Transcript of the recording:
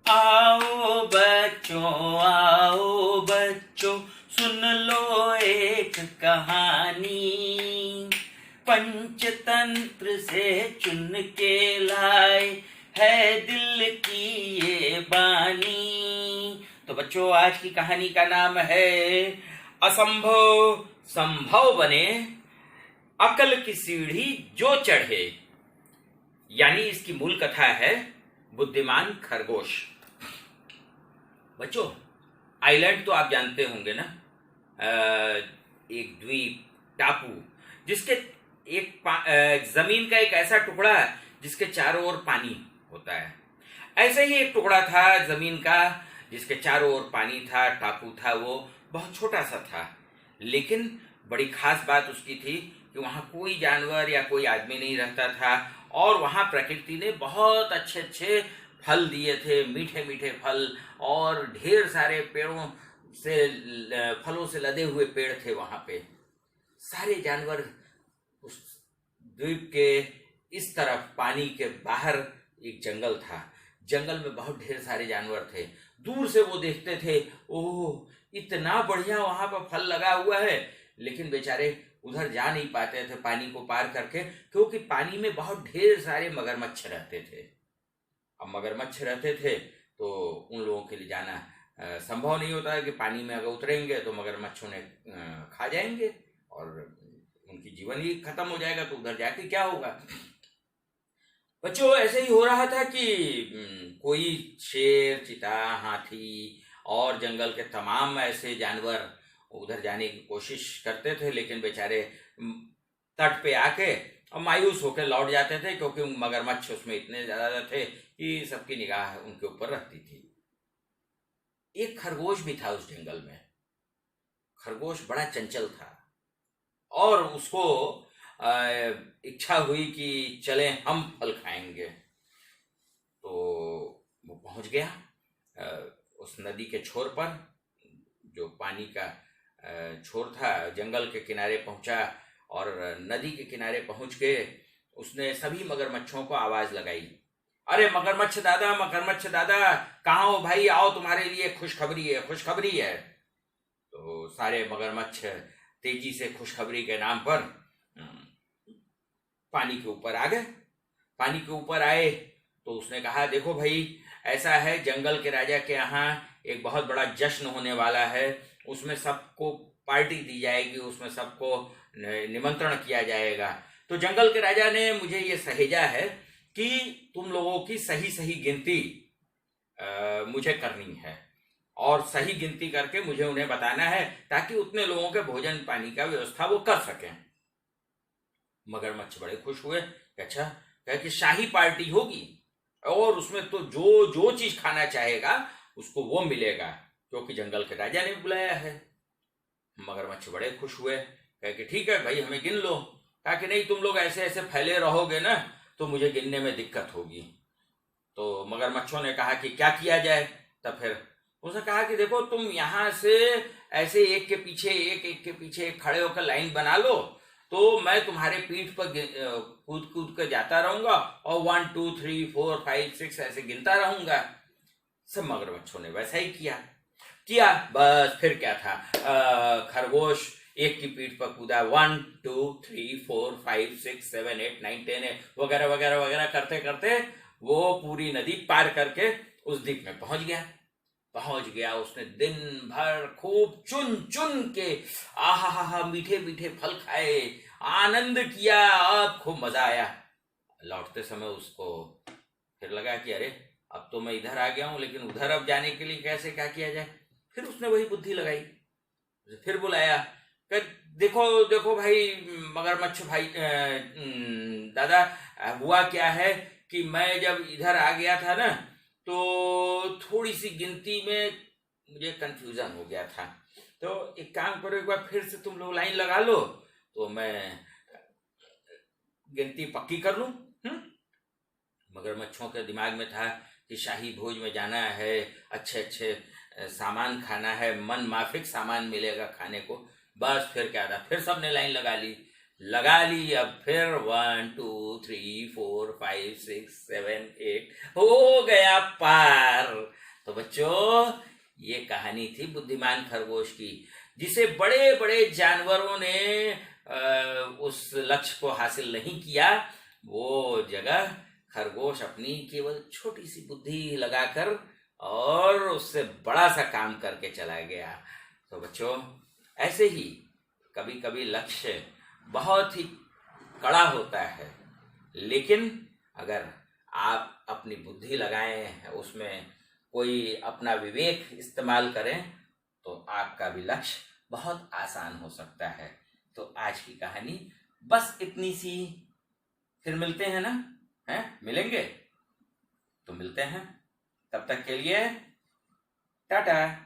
आओ बच्चों, सुन लो एक कहानी। पंचतंत्र से चुन के लाए है दिल की ये बानी। तो बच्चों, आज की कहानी का नाम है असंभव संभव बने, अकल की सीढ़ी जो चढ़े। यानी इसकी मूल कथा है बुद्धिमान खरगोश। बच्चों, आइलैंड तो आप जानते होंगे ना, एक द्वीप, टापू, जिसके जमीन का एक ऐसा टुकड़ा है जिसके चारों ओर पानी होता है। ऐसे ही एक टुकड़ा था जमीन का जिसके चारों ओर पानी था, टापू था। वो बहुत छोटा सा था, लेकिन बड़ी खास बात उसकी थी कि वहां कोई जानवर या कोई आदमी नहीं रहता था, और वहां प्रकृति ने बहुत अच्छे अच्छे फल दिए थे, मीठे मीठे फल, और ढेर सारे पेड़ों से, फलों से लदे हुए पेड़ थे वहां पे। सारे जानवर उस द्वीप के इस तरफ, पानी के बाहर एक जंगल था। जंगल में बहुत ढेर सारे जानवर थे। दूर से वो देखते थे, ओह इतना बढ़िया वहां पर फल लगा हुआ है, लेकिन बेचारे उधर जा नहीं पाते थे पानी को पार करके, क्योंकि पानी में बहुत ढेर सारे मगरमच्छ रहते थे। अब मगरमच्छ रहते थे तो उन लोगों के लिए जाना संभव नहीं होता है कि पानी में अगर उतरेंगे तो मगरमच्छ उन्हें खा जाएंगे और उनकी जीवन ही खत्म हो जाएगा, तो उधर जाके क्या होगा। बच्चों, ऐसे ही हो रहा था कि कोई शेर, चीता, हाथी और जंगल के तमाम ऐसे जानवर उधर जाने की कोशिश करते थे, लेकिन बेचारे तट पे आके और मायूस होकर लौट जाते थे, क्योंकि मगरमच्छ उसमें इतने ज्यादा थे कि सबकी निगाह उनके ऊपर रहती थी। एक खरगोश भी था उस जंगल में। खरगोश बड़ा चंचल था और उसको इच्छा हुई कि चलें हम फल खाएंगे। तो वो पहुंच गया उस नदी के छोर पर, जो पानी का छोर था, जंगल के किनारे पहुंचा, और नदी के किनारे पहुंच के उसने सभी मगरमच्छों को आवाज लगाई, अरे मगरमच्छ दादा, कहाँ हो भाई, आओ तुम्हारे लिए खुशखबरी है, खुशखबरी है। तो सारे मगरमच्छ तेजी से खुशखबरी के नाम पर पानी के ऊपर आ गए। पानी के ऊपर आए तो उसने कहा, देखो भाई, ऐसा है, जंगल के राजा के यहाँ एक बहुत बड़ा जश्न होने वाला है, उसमें सबको पार्टी दी जाएगी, उसमें सबको निमंत्रण किया जाएगा। तो जंगल के राजा ने मुझे ये सहेजा है कि तुम लोगों की सही सही गिनती मुझे करनी है, और सही गिनती करके मुझे उन्हें बताना है, ताकि उतने लोगों के भोजन पानी का व्यवस्था वो कर सकें। मगरमच्छ बड़े खुश हुए। अच्छा, कहे कि शाही पार्टी होगी और उसमें तो जो जो चीज खाना चाहेगा उसको वो मिलेगा, क्योंकि जंगल के राजा ने बुलाया है। मगरमच्छ बड़े खुश हुए, कहे कि ठीक है भाई, हमें गिन लो। कहा कि नहीं, तुम लोग ऐसे ऐसे फैले रहोगे ना तो मुझे गिनने में दिक्कत होगी। तो मगरमच्छों ने कहा कि क्या किया जाए। तब फिर उसने कहा कि देखो, तुम यहाँ से ऐसे एक के पीछे एक खड़े होकर लाइन बना लो, तो मैं तुम्हारे पीठ पर कूद कूद कर जाता रहूंगा और 1 2 3 4 5 6 ऐसे गिनता रहूंगा। सब मगरमच्छों ने वैसा ही किया। बस फिर क्या था, खरगोश एक की पीठ पर कूदा, 1 2 3 4 5 6 7 8 9 10 वगैरह वगैरह वगैरह करते करते वो पूरी नदी पार करके उस द्वीप में पहुंच गया। उसने दिन भर खूब चुन चुन के आहा मीठे मीठे फल खाए, आनंद किया, अब खूब मजा आया। लौटते समय उसको फिर लगा कि अरे, अब तो मैं इधर आ गया हूं, लेकिन उधर अब जाने के लिए कैसे क्या किया जाए। फिर उसने वही बुद्धि लगाई, फिर बुलाया, देखो भाई, मगरमच्छ भाई, दादा, हुआ क्या है कि मैं जब इधर आ गया था ना, तो थोड़ी सी गिनती में मुझे कंफ्यूजन हो गया था। तो एक काम करो, एक बार फिर से तुम लोग लाइन लगा लो तो मैं गिनती पक्की कर लूं। मगरमच्छों के दिमाग में था कि शाही भोज में जाना है, अच्छे अच्छे सामान खाना है, मन माफिक सामान मिलेगा खाने को। बस फिर क्या था, फिर सबने लाइन लगा ली। अब फिर 1 2 3 4 5 6 7 8 हो गया पार। बच्चों, ये कहानी थी बुद्धिमान खरगोश की, जिसे बड़े बड़े जानवरों ने उस लक्ष्य को हासिल नहीं किया, वो जगह खरगोश अपनी केवल छोटी सी बुद्धि लगाकर और उससे बड़ा सा काम करके चला गया। तो बच्चों, ऐसे ही कभी कभी लक्ष्य बहुत ही कड़ा होता है, लेकिन अगर आप अपनी बुद्धि लगाएं, उसमें कोई अपना विवेक इस्तेमाल करें, तो आपका भी लक्ष्य बहुत आसान हो सकता है। तो आज की कहानी बस इतनी सी। फिर मिलते हैं ना? हैं? मिलेंगे? तो मिलते हैं। तब तक के लिए टाटा।